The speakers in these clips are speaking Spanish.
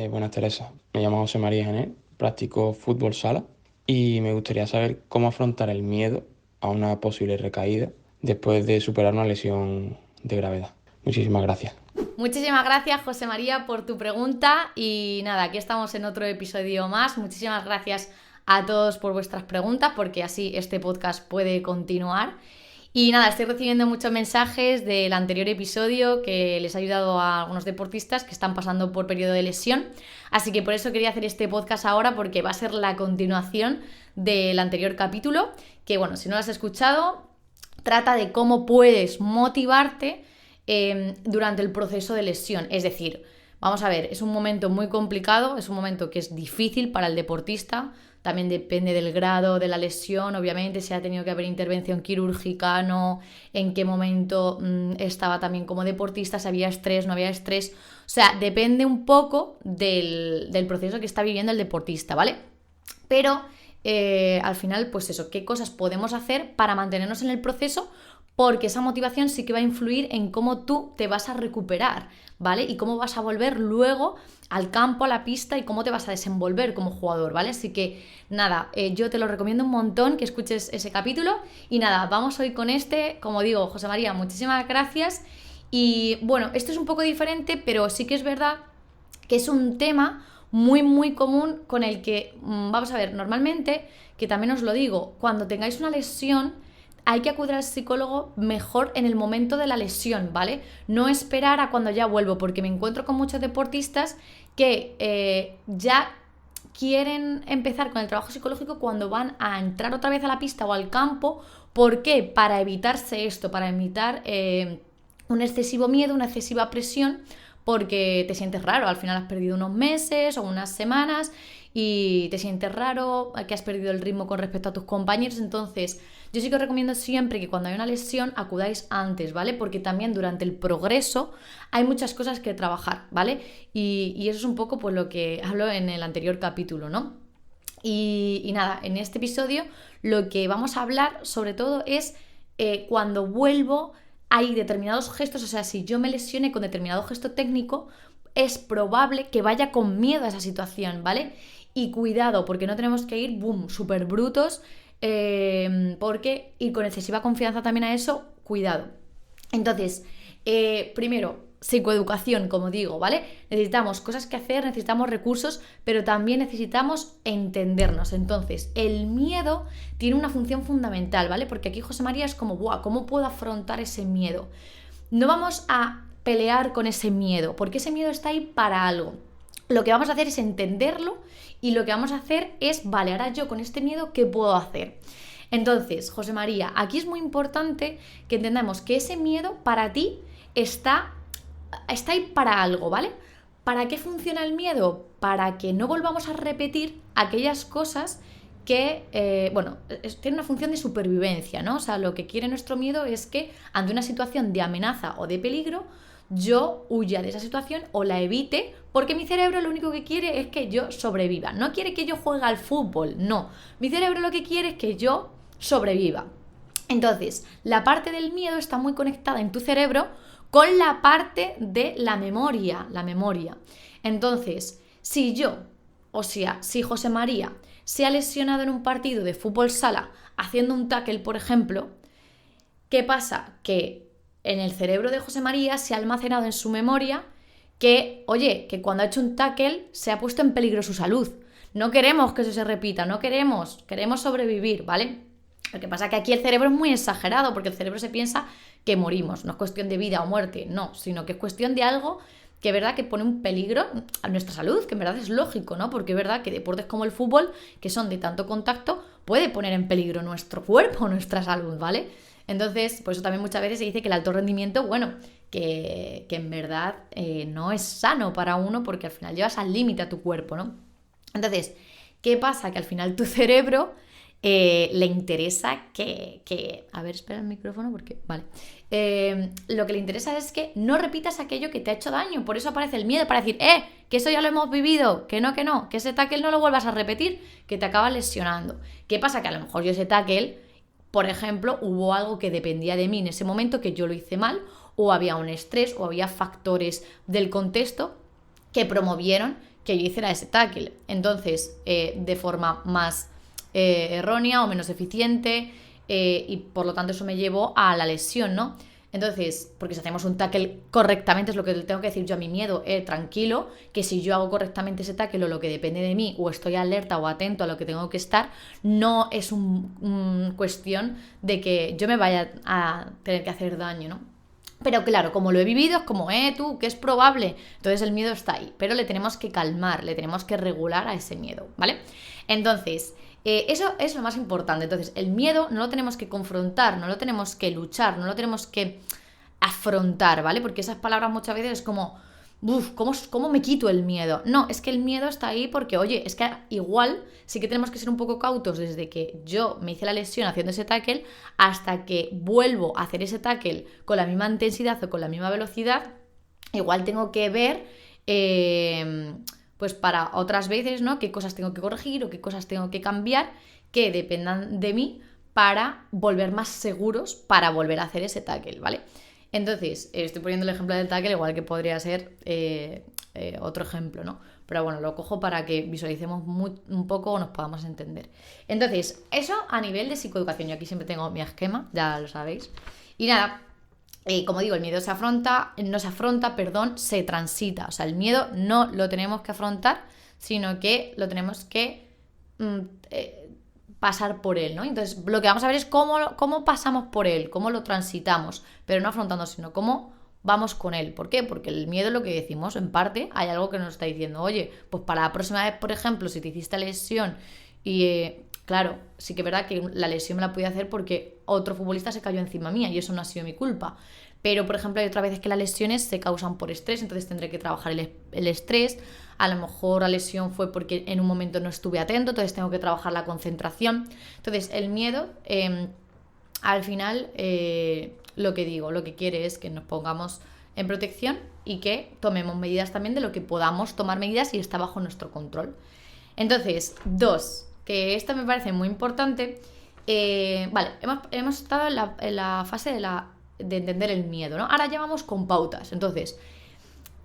Buenas Teresa, me llamo José María Gené, practico fútbol sala y me gustaría saber cómo afrontar el miedo a una posible recaída después de superar una lesión de gravedad. Muchísimas gracias. Muchísimas gracias, José María, por tu pregunta. Y nada, aquí estamos en otro episodio más. Muchísimas gracias a todos por vuestras preguntas, porque así este podcast puede continuar. Y nada, estoy recibiendo muchos mensajes del anterior episodio que les ha ayudado a algunos deportistas que están pasando por periodo de lesión. Así que por eso quería hacer este podcast ahora, porque va a ser la continuación del anterior capítulo, que bueno, si no lo has escuchado, trata de cómo puedes motivarte durante el proceso de lesión. Es decir, vamos a ver, es un momento muy complicado, es un momento que es difícil para el deportista. También depende del grado de la lesión, obviamente, si ha tenido que haber intervención quirúrgica, no, en qué momento estaba también como deportista, si había estrés, no había estrés. O sea, depende un poco del proceso que está viviendo el deportista, ¿vale? Pero al final, pues eso, ¿qué cosas podemos hacer para mantenernos en el proceso? Porque esa motivación sí que va a influir en cómo tú te vas a recuperar, ¿vale? Y cómo vas a volver luego al campo, a la pista y cómo te vas a desenvolver como jugador, ¿vale? Así que nada, yo te lo recomiendo un montón que escuches ese capítulo. Y nada, vamos hoy con este, como digo, José María, muchísimas gracias. Y bueno, esto es un poco diferente, pero sí que es verdad que es un tema muy común con el que, vamos a ver, normalmente, que también os lo digo, cuando tengáis una lesión, hay que acudir al psicólogo mejor en el momento de la lesión, ¿vale? No esperar a cuando ya vuelvo, porque me encuentro con muchos deportistas que ya quieren empezar con el trabajo psicológico cuando van a entrar otra vez a la pista o al campo. ¿Por qué? Para evitarse esto, para evitar un excesivo miedo, una excesiva presión, porque te sientes raro, al final has perdido unos meses o unas semanas y te sientes raro, que has perdido el ritmo con respecto a tus compañeros. Entonces yo sí que os recomiendo siempre que cuando hay una lesión acudáis antes, ¿vale? Porque también durante el progreso hay muchas cosas que trabajar, ¿vale? Y eso es un poco pues lo que hablo en el anterior capítulo, ¿no? Y nada, en este episodio lo que vamos a hablar sobre todo es cuando vuelvo hay determinados gestos, o sea, si yo me lesione con determinado gesto técnico, es probable que vaya con miedo a esa situación, ¿vale? Y cuidado, porque no tenemos que ir, boom, súper brutos, porque ir con excesiva confianza también a eso, cuidado. Entonces, primero, psicoeducación, como digo, ¿vale? Necesitamos cosas que hacer, necesitamos recursos, pero también necesitamos entendernos. Entonces, el miedo tiene una función fundamental, ¿vale? Porque aquí José María es como, ¡buah! ¿Cómo puedo afrontar ese miedo? No vamos a pelear con ese miedo, porque ese miedo está ahí para algo. Lo que vamos a hacer es entenderlo y lo que vamos a hacer es, vale, ahora yo con este miedo, ¿qué puedo hacer? Entonces, José María, aquí es muy importante que entendamos que ese miedo para ti está ahí para algo, ¿vale? ¿Para qué funciona el miedo? Para que no volvamos a repetir aquellas cosas que, bueno, tiene una función de supervivencia, ¿no? O sea, lo que quiere nuestro miedo es que ante una situación de amenaza o de peligro, yo huya de esa situación o la evite, porque mi cerebro lo único que quiere es que yo sobreviva. No quiere que yo juegue al fútbol, no. Mi cerebro lo que quiere es que yo sobreviva. Entonces, la parte del miedo está muy conectada en tu cerebro con la parte de la memoria, la memoria. Entonces, si yo, o sea, si José María se ha lesionado en un partido de fútbol sala haciendo un tackle, por ejemplo, ¿qué pasa? Que en el cerebro de José María se ha almacenado en su memoria que, oye, que cuando ha hecho un tackle se ha puesto en peligro su salud. No queremos que eso se repita, no queremos sobrevivir, ¿vale? Lo que pasa es que aquí el cerebro es muy exagerado, porque el cerebro se piensa que morimos, no es cuestión de vida o muerte, no, sino que es cuestión de algo que es verdad que pone un peligro a nuestra salud, que en verdad es lógico, ¿no? Porque es verdad que deportes como el fútbol, que son de tanto contacto, puede poner en peligro nuestro cuerpo, nuestra salud, ¿vale? Entonces, por eso también muchas veces se dice que el alto rendimiento, bueno, que en verdad no es sano para uno, porque al final llevas al límite a tu cuerpo, ¿no? Entonces, ¿qué pasa? Que al final tu cerebro le interesa que... A ver, espera el micrófono porque... Vale. Lo que le interesa es que no repitas aquello que te ha hecho daño. Por eso aparece el miedo, para decir, que eso ya lo hemos vivido, que no, que ese tackle no lo vuelvas a repetir, que te acaba lesionando. ¿Qué pasa? Que a lo mejor yo ese tackle, por ejemplo, hubo algo que dependía de mí en ese momento, que yo lo hice mal, o había un estrés, o había factores del contexto que promovieron que yo hiciera ese tackle. Entonces, de forma más errónea o menos eficiente, y por lo tanto eso me llevó a la lesión, ¿no? Entonces, porque si hacemos un tackle correctamente, es lo que tengo que decir yo a mi miedo, tranquilo, que si yo hago correctamente ese tackle o lo que depende de mí, o estoy alerta o atento a lo que tengo que estar, no es un cuestión de que yo me vaya a tener que hacer daño, ¿no? Pero claro, como lo he vivido, es como, tú, que es probable. Entonces el miedo está ahí, pero le tenemos que calmar, le tenemos que regular a ese miedo, ¿vale? Entonces, eso es lo más importante. Entonces, el miedo no lo tenemos que confrontar, no lo tenemos que luchar, no lo tenemos que afrontar, ¿vale? Porque esas palabras muchas veces es como, ¿cómo me quito el miedo? No, es que el miedo está ahí porque, oye, es que igual sí que tenemos que ser un poco cautos desde que yo me hice la lesión haciendo ese tackle hasta que vuelvo a hacer ese tackle con la misma intensidad o con la misma velocidad. Igual tengo que ver, pues para otras veces, ¿no? Qué cosas tengo que corregir o qué cosas tengo que cambiar que dependan de mí para volver más seguros para volver a hacer ese tackle, ¿vale? Entonces, estoy poniendo el ejemplo del tackle, igual que podría ser otro ejemplo, ¿no? Pero bueno, lo cojo para que visualicemos un poco o nos podamos entender. Entonces, eso a nivel de psicoeducación. Yo aquí siempre tengo mi esquema, ya lo sabéis. Y nada, como digo, el miedo se transita. O sea, el miedo no lo tenemos que afrontar, sino que lo tenemos que pasar por él, ¿no? Entonces, lo que vamos a ver es cómo pasamos por él, cómo lo transitamos, pero no afrontando, sino cómo vamos con él. ¿Por qué? Porque el miedo es lo que decimos, en parte, hay algo que nos está diciendo, oye, pues para la próxima vez, por ejemplo, si te hiciste lesión y, claro, sí que es verdad que la lesión me la pude hacer porque otro futbolista se cayó encima mía y eso no ha sido mi culpa. Pero, por ejemplo, hay otras veces que las lesiones se causan por estrés, entonces tendré que trabajar el estrés. A lo mejor la lesión fue porque en un momento no estuve atento, entonces tengo que trabajar la concentración. Entonces, el miedo, al final, lo que quiere es que nos pongamos en protección y que tomemos medidas también de lo que podamos tomar medidas y está bajo nuestro control. Entonces, 2, que esta me parece muy importante. Vale, hemos estado en la fase de entender el miedo, ¿no? Ahora ya vamos con pautas. Entonces,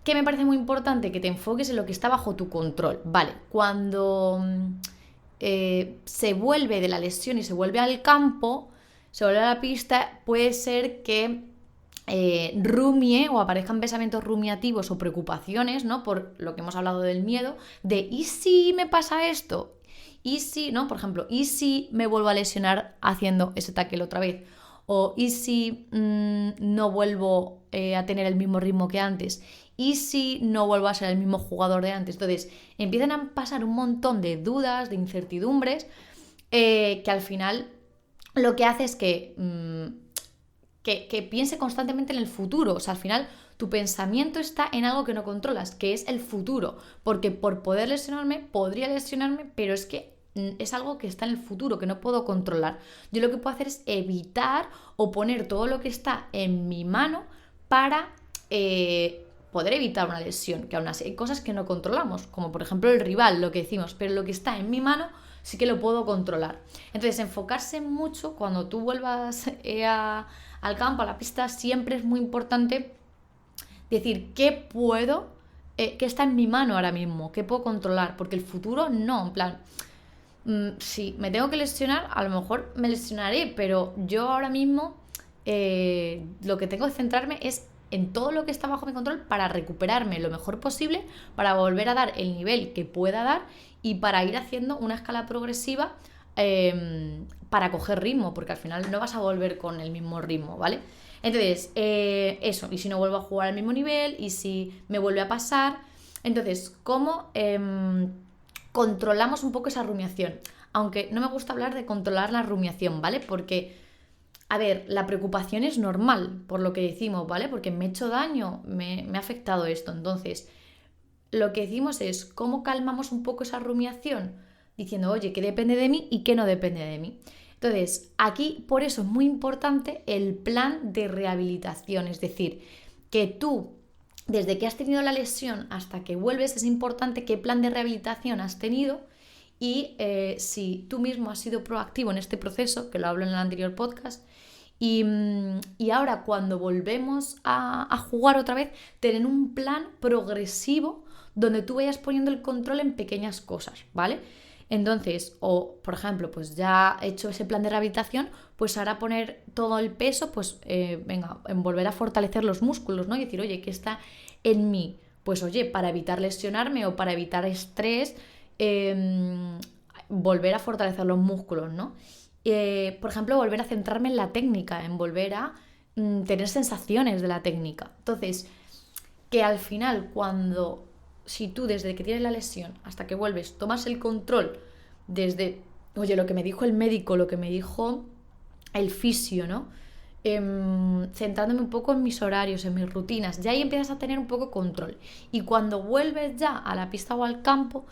¿qué me parece muy importante? Que te enfoques en lo que está bajo tu control. Vale, cuando se vuelve de la lesión y se vuelve al campo, se vuelve a la pista, puede ser que rumie o aparezcan pensamientos rumiativos o preocupaciones, ¿no? Por lo que hemos hablado del miedo, de ¿y si me pasa esto? ¿Y si, no? Por ejemplo, ¿y si me vuelvo a lesionar haciendo ese tackle otra vez? O ¿y si no vuelvo a tener el mismo ritmo que antes? ¿Y si no vuelvo a ser el mismo jugador de antes? Entonces empiezan a pasar un montón de dudas, de incertidumbres, que al final lo que hace es que piense constantemente en el futuro. O sea, al final tu pensamiento está en algo que no controlas, que es el futuro. Porque por poder lesionarme, podría lesionarme, pero es que es algo que está en el futuro, que no puedo controlar. Yo lo que puedo hacer es evitar o poner todo lo que está en mi mano para poder evitar una lesión, que aún así hay cosas que no controlamos, como por ejemplo el rival, lo que decimos, pero lo que está en mi mano sí que lo puedo controlar. Entonces, enfocarse mucho cuando tú vuelvas al campo, a la pista, siempre es muy importante decir qué puedo, qué está en mi mano ahora mismo, qué puedo controlar, porque el futuro no, en plan, si me tengo que lesionar, a lo mejor me lesionaré, pero yo ahora mismo lo que tengo que centrarme es en todo lo que está bajo mi control para recuperarme lo mejor posible, para volver a dar el nivel que pueda dar y para ir haciendo una escala progresiva para coger ritmo, porque al final no vas a volver con el mismo ritmo, ¿vale? Entonces, eso, y si no vuelvo a jugar al mismo nivel, y si me vuelve a pasar, entonces, ¿cómo controlamos un poco esa rumiación? Aunque no me gusta hablar de controlar la rumiación, ¿vale? Porque, a ver, la preocupación es normal, por lo que decimos, ¿vale? Porque me he hecho daño, me ha afectado esto. Entonces, lo que decimos es cómo calmamos un poco esa rumiación, diciendo, oye, ¿qué depende de mí y qué no depende de mí? Entonces, aquí por eso es muy importante el plan de rehabilitación, es decir, que tú, desde que has tenido la lesión hasta que vuelves, es importante qué plan de rehabilitación has tenido y si tú mismo has sido proactivo en este proceso, que lo hablo en el anterior podcast, y ahora cuando volvemos a jugar otra vez, tener un plan progresivo donde tú vayas poniendo el control en pequeñas cosas, ¿vale? Entonces, o por ejemplo, pues ya he hecho ese plan de rehabilitación, pues ahora poner todo el peso, pues venga, en volver a fortalecer los músculos, ¿no? Y decir, oye, ¿qué está en mí? Pues oye, para evitar lesionarme o para evitar estrés, volver a fortalecer los músculos, ¿no? Por ejemplo, volver a centrarme en la técnica, en volver a tener sensaciones de la técnica. Entonces, que al final, si tú desde que tienes la lesión hasta que vuelves, tomas el control desde, oye, lo que me dijo el médico, lo que me dijo el fisio, ¿no? Centrándome un poco en mis horarios, en mis rutinas, ya ahí empiezas a tener un poco control. Y cuando vuelves ya a la pista o al campo,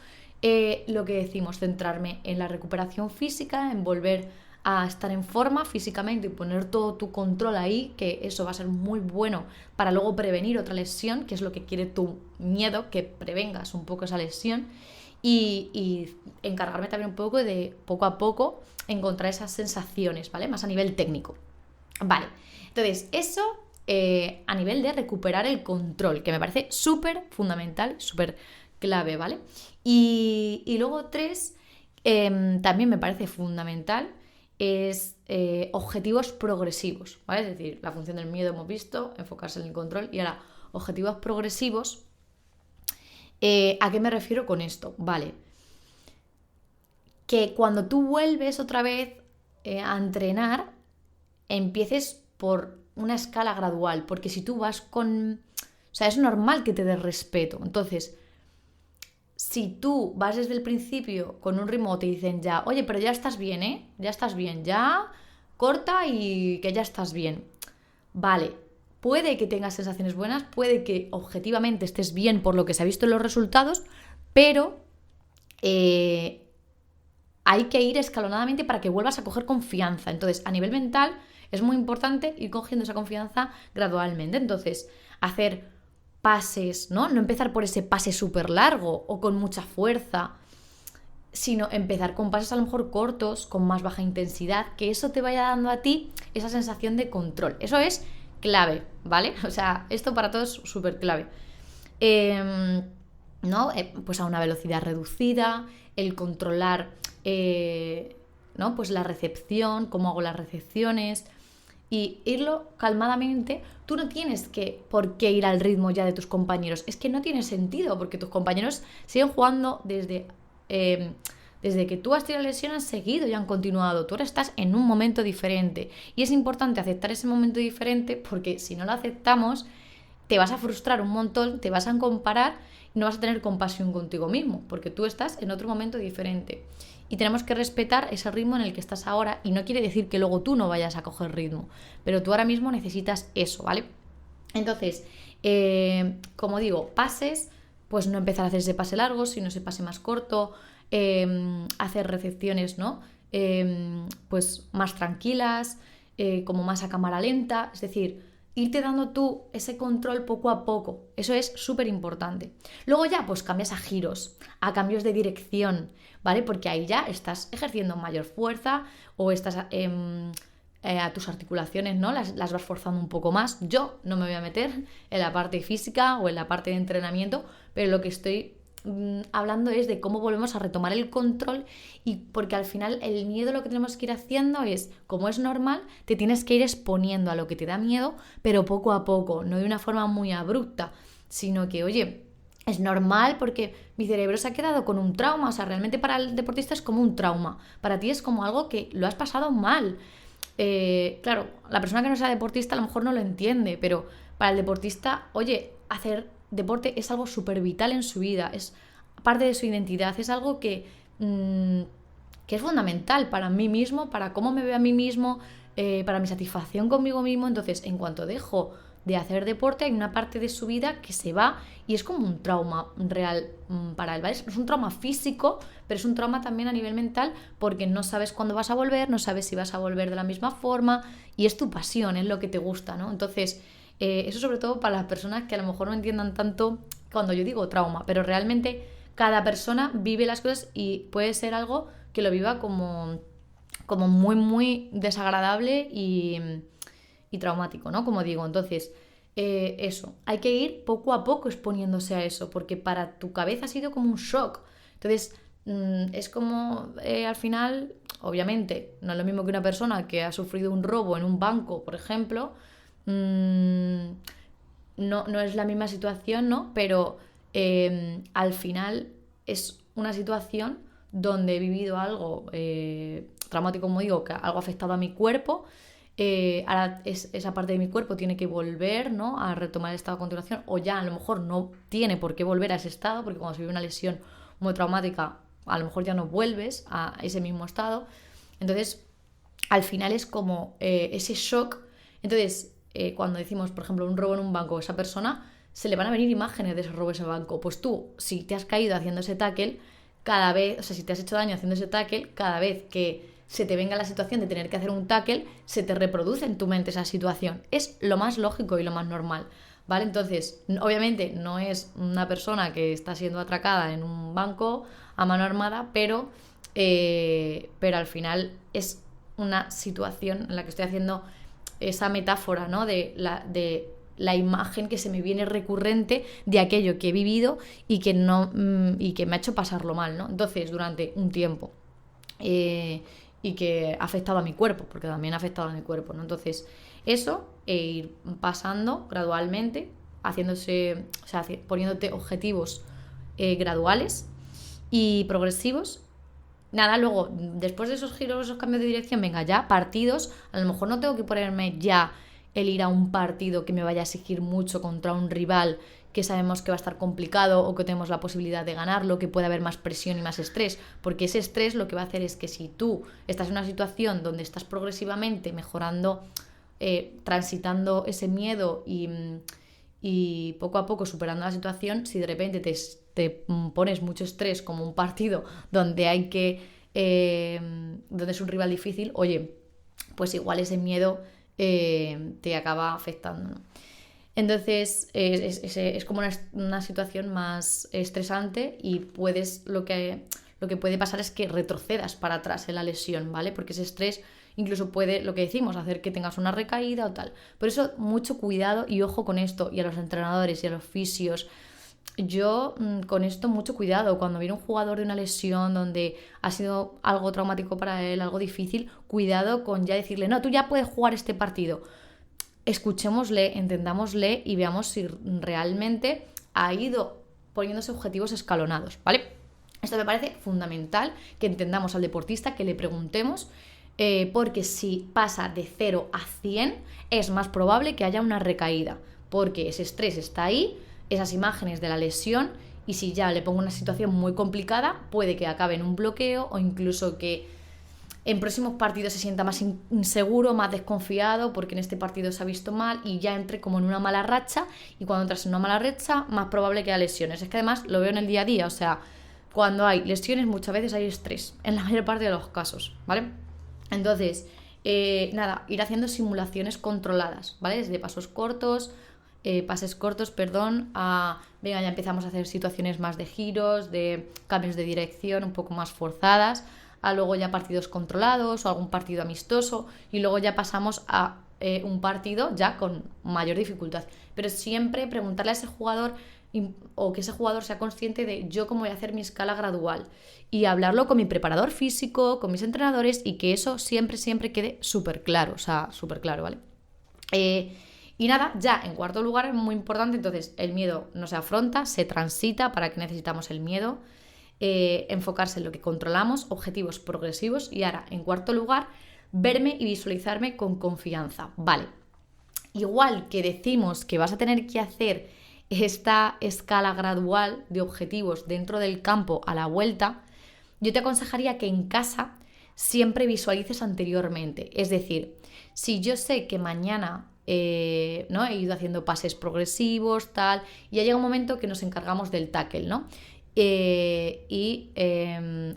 lo que decimos, centrarme en la recuperación física, en volver a estar en forma físicamente y poner todo tu control ahí, que eso va a ser muy bueno para luego prevenir otra lesión, que es lo que quiere tu miedo, que prevengas un poco esa lesión, y encargarme también un poco de, poco a poco, encontrar esas sensaciones, ¿vale? Más a nivel técnico. Vale, entonces eso a nivel de recuperar el control, que me parece súper fundamental, súper clave, ¿vale? Y luego 3, también me parece fundamental, es objetivos progresivos, ¿vale? Es decir, la función del miedo hemos visto, enfocarse en el control, y ahora objetivos progresivos. ¿A qué me refiero con esto? Vale, que cuando tú vuelves otra vez a entrenar, empieces por una escala gradual, porque si tú vas con... O sea, es normal que te des respeto. Entonces, si tú vas desde el principio con un ritmo, te dicen ya, oye, pero ya estás bien, ¿eh? Ya estás bien, ya corta y que ya estás bien. Vale, puede que tengas sensaciones buenas, puede que objetivamente estés bien por lo que se ha visto en los resultados, pero hay que ir escalonadamente para que vuelvas a coger confianza. Entonces, a nivel mental, es muy importante ir cogiendo esa confianza gradualmente. Entonces, hacer pases, ¿no? No empezar por ese pase súper largo o con mucha fuerza, sino empezar con pases a lo mejor cortos, con más baja intensidad, que eso te vaya dando a ti esa sensación de control. Eso es clave, ¿vale? O sea, esto para todos es súper clave. ¿No? Pues a una velocidad reducida, el controlar, ¿no? Pues la recepción, cómo hago las recepciones, y irlo calmadamente. Tú no tienes por qué ir al ritmo ya de tus compañeros. Es que no tiene sentido, porque tus compañeros siguen jugando desde que tú has tenido la lesión, han seguido y han continuado. Tú ahora estás en un momento diferente. Y es importante aceptar ese momento diferente, porque si no lo aceptamos, te vas a frustrar un montón, te vas a comparar y no vas a tener compasión contigo mismo, porque tú estás en otro momento diferente. Y tenemos que respetar ese ritmo en el que estás ahora, y no quiere decir que luego tú no vayas a coger ritmo, pero tú ahora mismo necesitas eso, ¿vale? Entonces, como digo, pases, pues no empezar a hacer ese pase largo, sino ese pase más corto, hacer recepciones, ¿no? Pues más tranquilas, como más a cámara lenta, es decir, irte dando tú ese control poco a poco. Eso es súper importante. Luego ya, pues cambias a giros, a cambios de dirección, ¿vale? Porque ahí ya estás ejerciendo mayor fuerza, o estás a tus articulaciones, ¿no? Las vas forzando un poco más. Yo no me voy a meter en la parte física o en la parte de entrenamiento, pero lo que estoy hablando es de cómo volvemos a retomar el control, y porque al final el miedo, lo que tenemos que ir haciendo es, como es normal, te tienes que ir exponiendo a lo que te da miedo, pero poco a poco, no de una forma muy abrupta, sino que, oye, es normal porque mi cerebro se ha quedado con un trauma. O sea, realmente para el deportista es como un trauma, para ti es como algo que lo has pasado mal. Claro, la persona que no sea deportista a lo mejor no lo entiende, pero para el deportista, oye, hacer deporte es algo súper vital en su vida, es parte de su identidad, es algo que es fundamental para mí mismo, para cómo me veo a mí mismo, para mi satisfacción conmigo mismo. Entonces, en cuanto dejo de hacer deporte, hay una parte de su vida que se va, y es como un trauma real para él, ¿vale? Es un trauma físico, pero es un trauma también a nivel mental, porque no sabes cuándo vas a volver, no sabes si vas a volver de la misma forma, y es tu pasión, es lo que te gusta, ¿no? Entonces, eso sobre todo para las personas que a lo mejor no entiendan tanto cuando yo digo trauma, pero realmente cada persona vive las cosas y puede ser algo que lo viva como muy, muy desagradable y traumático, ¿no? Como digo, entonces, eso, hay que ir poco a poco exponiéndose a eso, porque para tu cabeza ha sido como un shock. Entonces, es como al final, obviamente, no es lo mismo que una persona que ha sufrido un robo en un banco, por ejemplo, no es la misma situación, ¿no? Pero al final es una situación donde he vivido algo traumático, como digo, que algo ha afectado a mi cuerpo. Ahora esa parte de mi cuerpo tiene que volver, ¿no?, a retomar el estado a continuación, o ya a lo mejor no tiene por qué volver a ese estado, porque cuando se vive una lesión muy traumática, a lo mejor ya no vuelves a ese mismo estado. Entonces, al final es como ese shock. Entonces, cuando decimos, por ejemplo, un robo en un banco, esa persona se le van a venir imágenes de ese robo en ese banco. Pues tú, si te has caído haciendo ese tackle, cada vez, o sea, si te has hecho daño haciendo ese tackle, cada vez que se te venga la situación de tener que hacer un tackle, se te reproduce en tu mente esa situación. Es lo más lógico y lo más normal, ¿vale? Entonces, obviamente no es una persona que está siendo atracada en un banco a mano armada, pero al final es una situación en la que estoy haciendo esa metáfora, ¿no?, de la imagen que se me viene recurrente de aquello que he vivido y que me ha hecho pasarlo mal, ¿no? Entonces, durante un tiempo. Y que ha afectado a mi cuerpo, porque también ha afectado a mi cuerpo, ¿no? Entonces, eso, ir pasando gradualmente, poniéndote objetivos graduales y progresivos. Nada, luego, después de esos giros, esos cambios de dirección, venga, ya, partidos. A lo mejor no tengo que ponerme ya el ir a un partido que me vaya a exigir mucho contra un rival que sabemos que va a estar complicado o que tenemos la posibilidad de ganarlo, que puede haber más presión y más estrés, porque ese estrés lo que va a hacer es que si tú estás en una situación donde estás progresivamente mejorando, transitando ese miedo y poco a poco superando la situación, si de repente te pones mucho estrés como un partido donde donde es un rival difícil, oye, pues igual ese miedo te acaba afectando, ¿no? Entonces es como una situación más estresante y lo que puede pasar es que retrocedas para atrás en la lesión, ¿vale? Porque ese estrés incluso puede, lo que decimos, hacer que tengas una recaída o tal. Por eso, mucho cuidado y ojo con esto, y a los entrenadores y a los fisios. Yo con esto mucho cuidado. Cuando viene un jugador de una lesión donde ha sido algo traumático para él, algo difícil, cuidado con ya decirle, no, tú ya puedes jugar este partido. Escuchémosle, entendámosle y veamos si realmente ha ido poniéndose objetivos escalonados, ¿vale? Esto me parece fundamental, que entendamos al deportista, que le preguntemos, porque si pasa de 0 a 100 es más probable que haya una recaída, porque ese estrés está ahí, esas imágenes de la lesión, y si ya le pongo una situación muy complicada, puede que acabe en un bloqueo o incluso que en próximos partidos se sienta más inseguro, más desconfiado, porque en este partido se ha visto mal y ya entre como en una mala racha, y cuando entras en una mala racha, más probable que haya lesiones. Es que además lo veo en el día a día, o sea, cuando hay lesiones muchas veces hay estrés, en la mayor parte de los casos, ¿vale? Entonces, nada, ir haciendo simulaciones controladas, ¿vale? Desde pases cortos, venga, ya empezamos a hacer situaciones más de giros, de cambios de dirección un poco más forzadas, a luego ya partidos controlados o algún partido amistoso, y luego ya pasamos a un partido ya con mayor dificultad. Pero siempre preguntarle a ese jugador o que ese jugador sea consciente de yo cómo voy a hacer mi escala gradual, y hablarlo con mi preparador físico, con mis entrenadores, y que eso siempre, siempre quede súper claro, o sea, súper claro, ¿vale? Y nada, ya en cuarto lugar es muy importante, entonces el miedo no se afronta, se transita. ¿Para qué necesitamos el miedo? Enfocarse en lo que controlamos, objetivos progresivos. Y ahora, en cuarto lugar, verme y visualizarme con confianza. Vale, igual que decimos que vas a tener que hacer esta escala gradual de objetivos dentro del campo a la vuelta, yo te aconsejaría que en casa siempre visualices anteriormente. Es decir, si yo sé que mañana ¿no?, he ido haciendo pases progresivos, tal, y ya llega un momento que nos encargamos del tackle, ¿no?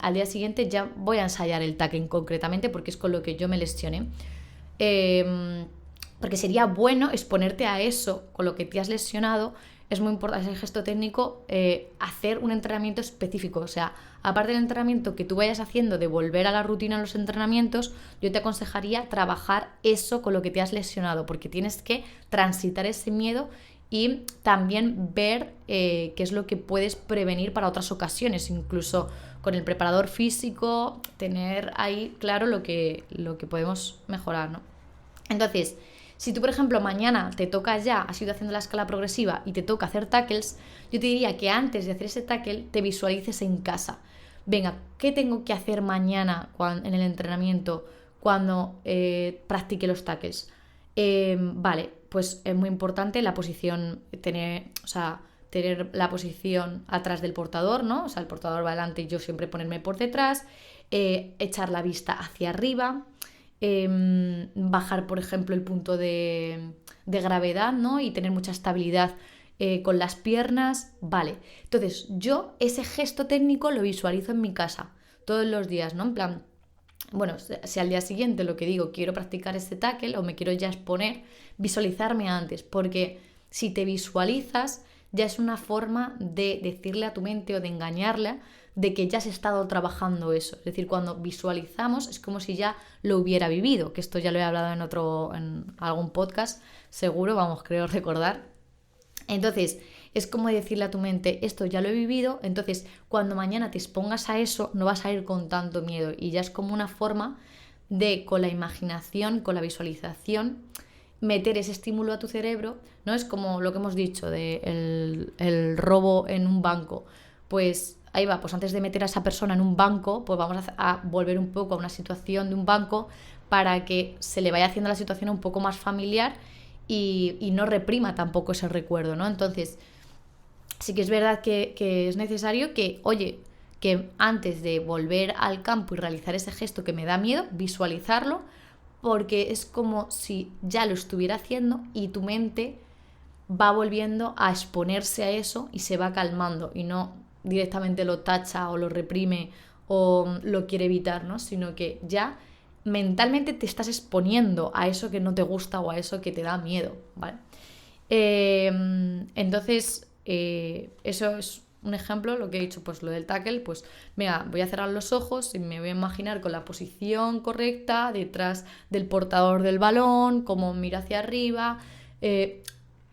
Al día siguiente ya voy a ensayar el tackle concretamente, porque es con lo que yo me lesioné. porque sería bueno exponerte a eso con lo que te has lesionado. Es muy importante ese gesto técnico, hacer un entrenamiento específico. O sea, aparte del entrenamiento que tú vayas haciendo de volver a la rutina en los entrenamientos, yo te aconsejaría trabajar eso con lo que te has lesionado, porque tienes que transitar ese miedo y también ver qué es lo que puedes prevenir para otras ocasiones, incluso con el preparador físico, tener ahí claro lo que podemos mejorar, ¿no? Entonces, si tú, por ejemplo, mañana te toca ya, has ido haciendo la escala progresiva y te toca hacer tackles, yo te diría que antes de hacer ese tackle te visualices en casa. Venga, ¿qué tengo que hacer mañana en el entrenamiento cuando practique los tackles? Vale, pues es muy importante la posición, tener la posición atrás del portador, ¿no? O sea, el portador va adelante y yo siempre ponerme por detrás, echar la vista hacia arriba, bajar, por ejemplo, el punto de gravedad, ¿no? Y tener mucha estabilidad con las piernas. Vale, entonces yo ese gesto técnico lo visualizo en mi casa todos los días, ¿no? En plan, bueno, si al día siguiente lo que digo, quiero practicar este tackle o me quiero ya exponer, visualizarme antes, porque si te visualizas ya es una forma de decirle a tu mente o de engañarla de que ya has estado trabajando eso. Es decir, cuando visualizamos es como si ya lo hubiera vivido, que esto ya lo he hablado en algún podcast, seguro, vamos, creo recordar. Entonces, es como decirle a tu mente, esto ya lo he vivido, entonces cuando mañana te expongas a eso no vas a ir con tanto miedo y ya es como una forma de, con la imaginación, con la visualización, meter ese estímulo a tu cerebro, ¿no? Es como lo que hemos dicho de el robo en un banco. Pues ahí va, pues antes de meter a esa persona en un banco, pues vamos a volver un poco a una situación de un banco para que se le vaya haciendo la situación un poco más familiar y no reprima tampoco ese recuerdo, ¿no? Entonces, sí que es verdad que es necesario que, oye, que antes de volver al campo y realizar ese gesto que me da miedo, visualizarlo, porque es como si ya lo estuviera haciendo y tu mente va volviendo a exponerse a eso y se va calmando y no directamente lo tacha o lo reprime o lo quiere evitar, ¿no? Sino que ya mentalmente te estás exponiendo a eso que no te gusta o a eso que te da miedo, ¿vale? Entonces, eso es un ejemplo, lo que he dicho, pues lo del tackle, pues mira, voy a cerrar los ojos y me voy a imaginar con la posición correcta detrás del portador del balón, como miro hacia arriba, es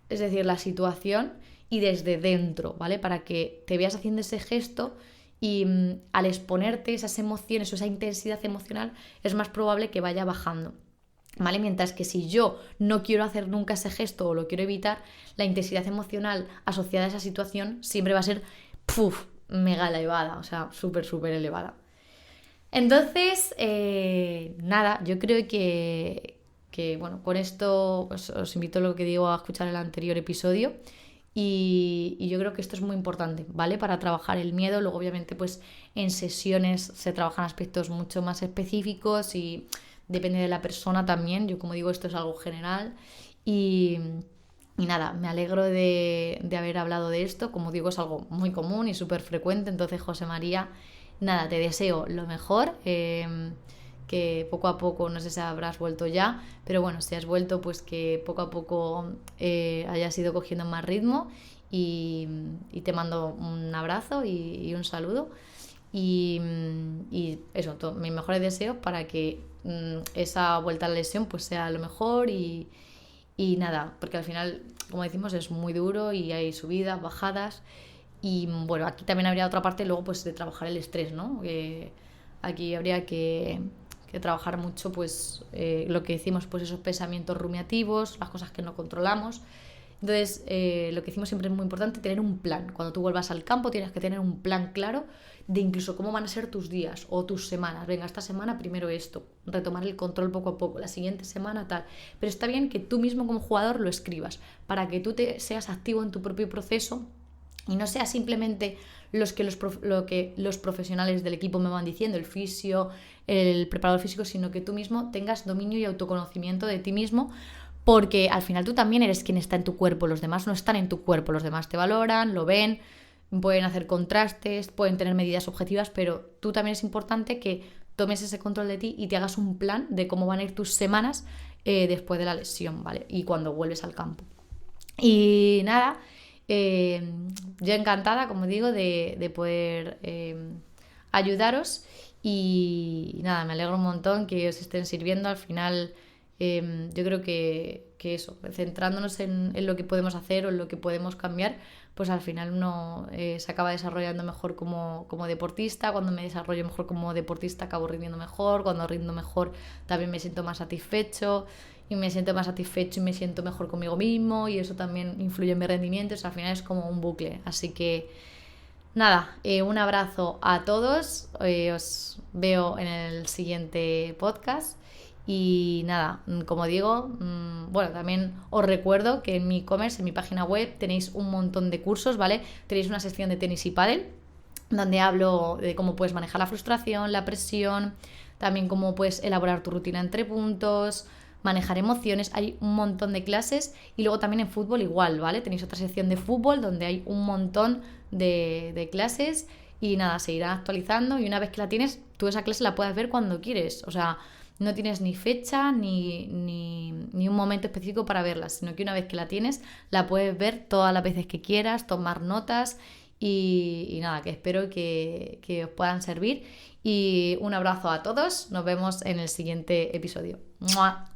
decir, la situación y desde dentro, ¿vale? Para que te veas haciendo ese gesto y al exponerte esas emociones o esa intensidad emocional es más probable que vaya bajando, ¿vale? Mientras que si yo no quiero hacer nunca ese gesto o lo quiero evitar, la intensidad emocional asociada a esa situación siempre va a ser mega elevada, o sea, súper, súper elevada. Entonces, nada, yo creo que bueno, con esto os invito a lo que digo a escuchar el anterior episodio. Y yo creo que esto es muy importante, ¿vale? Para trabajar el miedo. Luego, obviamente, pues en sesiones se trabajan aspectos mucho más específicos y depende de la persona también. Yo, como digo, esto es algo general. Y nada, me alegro de haber hablado de esto. Como digo, es algo muy común y súper frecuente. Entonces, José María, nada, te deseo lo mejor. Que poco a poco, no sé si habrás vuelto ya, pero bueno, si has vuelto, pues que poco a poco hayas ido cogiendo más ritmo y te mando un abrazo y un saludo y eso, mis mejores deseos para que esa vuelta a la lesión pues sea lo mejor y nada, porque al final, como decimos, es muy duro y hay subidas, bajadas y bueno, aquí también habría otra parte luego pues de trabajar el estrés, ¿no? Aquí habría que trabajar mucho pues lo que decimos, pues esos pensamientos rumiativos, las cosas que no controlamos. Entonces, lo que decimos siempre es muy importante, tener un plan. Cuando tú vuelvas al campo tienes que tener un plan claro de incluso cómo van a ser tus días o tus semanas. Venga, esta semana primero esto, retomar el control poco a poco, la siguiente semana tal. Pero está bien que tú mismo como jugador lo escribas para que tú seas activo en tu propio proceso y no sea simplemente lo que los profesionales del equipo me van diciendo, el fisio, el preparador físico, sino que tú mismo tengas dominio y autoconocimiento de ti mismo, porque al final tú también eres quien está en tu cuerpo, los demás no están en tu cuerpo, los demás te valoran, lo ven, pueden hacer contrastes, pueden tener medidas objetivas, pero tú también es importante que tomes ese control de ti y te hagas un plan de cómo van a ir tus semanas después de la lesión, ¿vale? Y cuando vuelves al campo. Y nada, yo encantada, como digo, de poder ayudaros y nada, me alegro un montón que os estén sirviendo. Al final, yo creo que eso, centrándonos en lo que podemos hacer o en lo que podemos cambiar, pues al final uno se acaba desarrollando mejor como deportista. Cuando me desarrollo mejor como deportista acabo rindiendo mejor, cuando rindo mejor también me siento más satisfecho y me siento más satisfecho y me siento mejor conmigo mismo y eso también influye en mi rendimiento. Al final es como un bucle, así que nada, un abrazo a todos, os veo en el siguiente podcast. Y nada, como digo, bueno, también os recuerdo que en mi e-commerce, en mi página web, tenéis un montón de cursos, ¿vale? Tenéis una sección de tenis y pádel, donde hablo de cómo puedes manejar la frustración, la presión, también cómo puedes elaborar tu rutina entre puntos, manejar emociones. Hay un montón de clases y luego también en fútbol igual, ¿vale? Tenéis otra sección de fútbol donde hay un montón de clases y nada, se irá actualizando y una vez que la tienes, tú esa clase la puedes ver cuando quieres, o sea, no tienes ni fecha ni un momento específico para verla, sino que una vez que la tienes, la puedes ver todas las veces que quieras, tomar notas y nada, que espero que os puedan servir. Y un abrazo a todos, nos vemos en el siguiente episodio. ¡Mua!